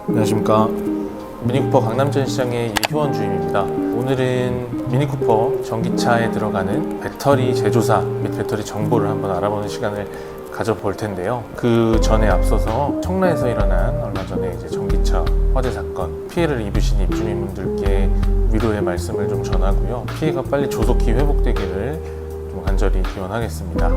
안녕하십니까. 미니쿠퍼 강남전시장의 이효원 주임입니다. 오늘은 미니쿠퍼 전기차에 들어가는 배터리 제조사 및 배터리 정보를 한번 알아보는 시간을 가져볼 텐데요. 그 전에 앞서서 청라에서 일어난 얼마 전에 이제 전기차 화재 사건 피해를 입으신 입주민분들께 위로의 말씀을 좀 전하고요. 피해가 빨리 조속히 회복되기를 좀 간절히 기원하겠습니다.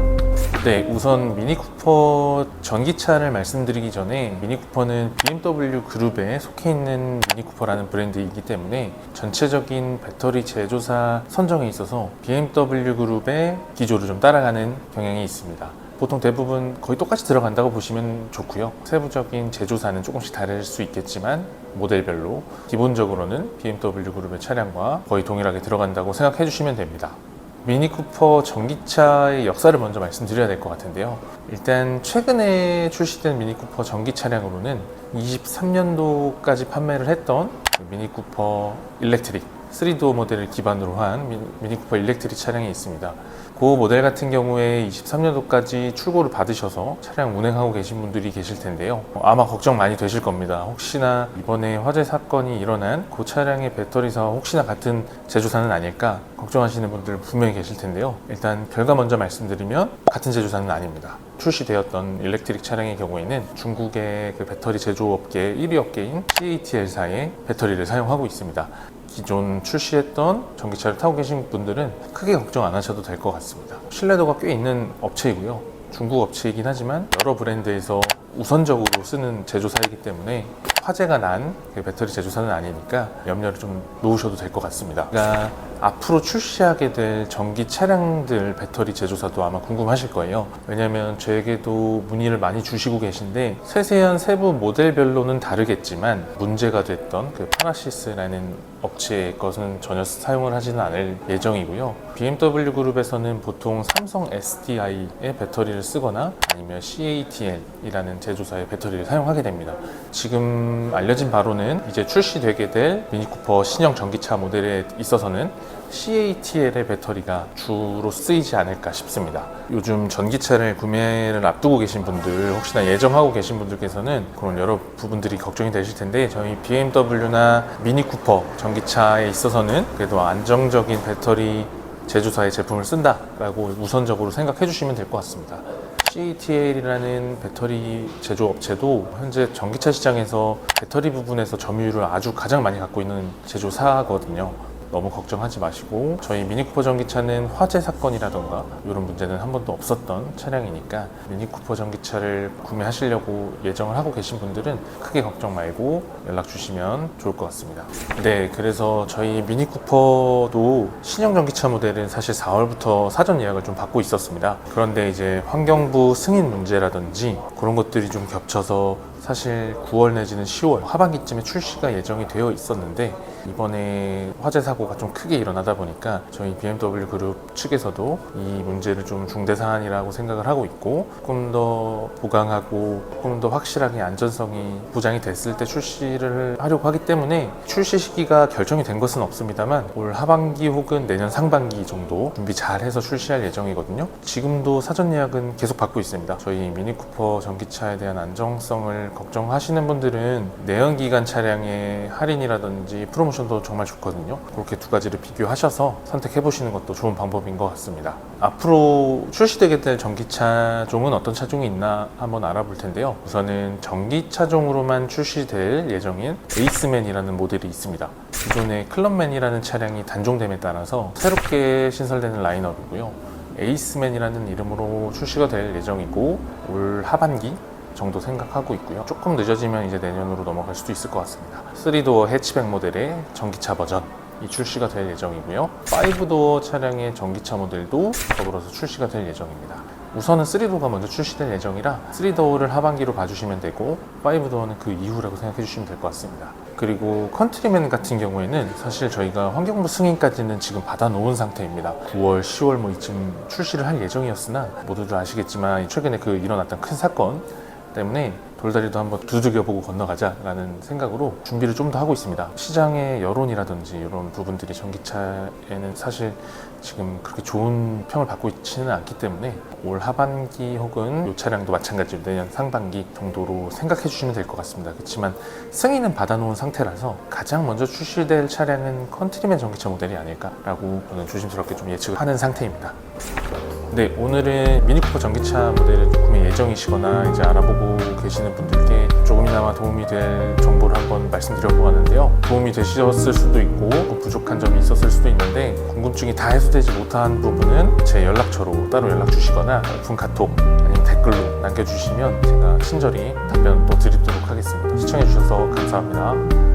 네, 우선 미니쿠퍼 전기차를 말씀드리기 전에 미니쿠퍼는 BMW 그룹에 속해 있는 미니쿠퍼라는 브랜드이기 때문에 전체적인 배터리 제조사 선정에 있어서 BMW 그룹의 기조를 좀 따라가는 경향이 있습니다. 보통 대부분 거의 똑같이 들어간다고 보시면 좋고요. 세부적인 제조사는 조금씩 다를 수 있겠지만 모델별로 기본적으로는 BMW 그룹의 차량과 거의 동일하게 들어간다고 생각해 주시면 됩니다. 미니쿠퍼 전기차의 역사를 먼저 말씀드려야 될 것 같은데요. 일단 최근에 출시된 미니쿠퍼 전기 차량으로는 23년도까지 판매를 했던 미니쿠퍼 일렉트릭 3도어 모델을 기반으로 한 미니쿠퍼 일렉트릭 차량이 있습니다. 그 모델 같은 경우에 23년도까지 출고를 받으셔서 차량 운행하고 계신 분들이 계실 텐데요. 아마 걱정 많이 되실 겁니다. 혹시나 이번에 화재 사건이 일어난 그 차량의 배터리사와 혹시나 같은 제조사는 아닐까 걱정하시는 분들 분명히 계실 텐데요. 일단 결과 먼저 말씀드리면 같은 제조사는 아닙니다. 출시되었던 일렉트릭 차량의 경우에는 중국의 그 배터리 제조업계 1위 업계인 CATL사의 배터리를 사용하고 있습니다. 기존 출시했던 전기차를 타고 계신 분들은 크게 걱정 안 하셔도 될 것 같습니다. 신뢰도가 꽤 있는 업체이고요. 중국 업체이긴 하지만 여러 브랜드에서 우선적으로 쓰는 제조사이기 때문에 화재가 난 배터리 제조사는 아니니까 염려를 좀 놓으셔도 될 것 같습니다. 그러니까 앞으로 출시하게 될 전기 차량들 배터리 제조사도 아마 궁금하실 거예요. 왜냐하면 저에게도 문의를 많이 주시고 계신데 세세한 세부 모델별로는 다르겠지만 문제가 됐던 그 파나시스라는 업체의 것은 전혀 사용을 하지는 않을 예정이고요. BMW 그룹에서는 보통 삼성 SDI의 배터리를 쓰거나 아니면 CATL이라는 제조사의 배터리를 사용하게 됩니다. 지금 알려진 바로는 이제 출시되게 될 미니쿠퍼 신형 전기차 모델에 있어서는 CATL의 배터리가 주로 쓰이지 않을까 싶습니다. 요즘 전기차를 구매를 앞두고 계신 분들, 혹시나 예정하고 계신 분들께서는 그런 여러 부분들이 걱정이 되실 텐데 저희 BMW나 미니쿠퍼 전기차에 있어서는 그래도 안정적인 배터리 제조사의 제품을 쓴다라고 우선적으로 생각해 주시면 될 것 같습니다. CATL이라는 배터리 제조업체도 현재 전기차 시장에서 배터리 부분에서 점유율을 아주 가장 많이 갖고 있는 제조사거든요. 너무 걱정하지 마시고 저희 미니쿠퍼 전기차는 화재 사건이라던가 이런 문제는 한 번도 없었던 차량이니까 미니쿠퍼 전기차를 구매하시려고 예정을 하고 계신 분들은 크게 걱정 말고 연락 주시면 좋을 것 같습니다. 네, 그래서 저희 미니쿠퍼도 신형 전기차 모델은 사실 4월부터 사전 예약을 좀 받고 있었습니다. 그런데 이제 환경부 승인 문제라든지 그런 것들이 좀 겹쳐서 사실 9월 내지는 10월 하반기쯤에 출시가 예정이 되어 있었는데 이번에 화재 사고가 좀 크게 일어나다 보니까 저희 BMW 그룹 측에서도 이 문제를 좀 중대 사안이라고 생각을 하고 있고 조금 더 보강하고 조금 더 확실하게 안전성이 보장이 됐을 때 출시를 하려고 하기 때문에 출시 시기가 결정이 된 것은 없습니다만 올 하반기 혹은 내년 상반기 정도 준비 잘 해서 출시할 예정이거든요. 지금도 사전 예약은 계속 받고 있습니다. 저희 미니쿠퍼 전기차에 대한 안정성을 걱정하시는 분들은 내연기관 차량의 할인이라든지 프로모션도 정말 좋거든요. 그렇게 두 가지를 비교하셔서 선택해 보시는 것도 좋은 방법인 것 같습니다. 앞으로 출시되게 될 전기차종은 어떤 차종이 있나 한번 알아볼 텐데요. 우선은 전기차종으로만 출시될 예정인 에이스맨이라는 모델이 있습니다. 기존의 클럽맨이라는 차량이 단종됨에 따라서 새롭게 신설되는 라인업이고요. 에이스맨이라는 이름으로 출시가 될 예정이고 올 하반기 정도 생각하고 있고요. 조금 늦어지면 이제 내년으로 넘어갈 수도 있을 것 같습니다. 3도어 해치백 모델의 전기차 버전이 출시가 될 예정이고요. 5도어 차량의 전기차 모델도 더불어서 출시가 될 예정입니다. 우선은 3도어가 먼저 출시될 예정이라 3도어를 하반기로 봐주시면 되고 5도어는 그 이후라고 생각해 주시면 될 것 같습니다. 그리고 컨트리맨 같은 경우에는 사실 저희가 환경부 승인까지는 지금 받아놓은 상태입니다. 9월, 10월 뭐 이쯤 출시를 할 예정이었으나 모두들 아시겠지만 최근에 그 일어났던 큰 사건 때문에 돌다리도 한번 두들겨보고 건너가자라는 생각으로 준비를 좀 더 하고 있습니다. 시장의 여론이라든지 이런 부분들이 전기차에는 사실 지금 그렇게 좋은 평을 받고 있지는 않기 때문에 올 하반기 혹은 이 차량도 마찬가지로 내년 상반기 정도로 생각해 주시면 될 것 같습니다. 그렇지만 승인은 받아놓은 상태라서 가장 먼저 출시될 차량은 컨트리맨 전기차 모델이 아닐까라고 저는 조심스럽게 좀 예측을 하는 상태입니다. 네, 오늘은 미니쿠퍼 전기차 모델을 구매 예정이시거나 이제 알아보고 계시는 분들께 조금이나마 도움이 될 정보를 한번 말씀드려보았는데요. 도움이 되셨을 수도 있고 부족한 점이 있었을 수도 있는데 궁금증이 다 해소되지 못한 부분은 제 연락처로 따로 연락 주시거나 오픈 카톡 아니면 댓글로 남겨주시면 제가 친절히 답변 또 드리도록 하겠습니다. 시청해주셔서 감사합니다.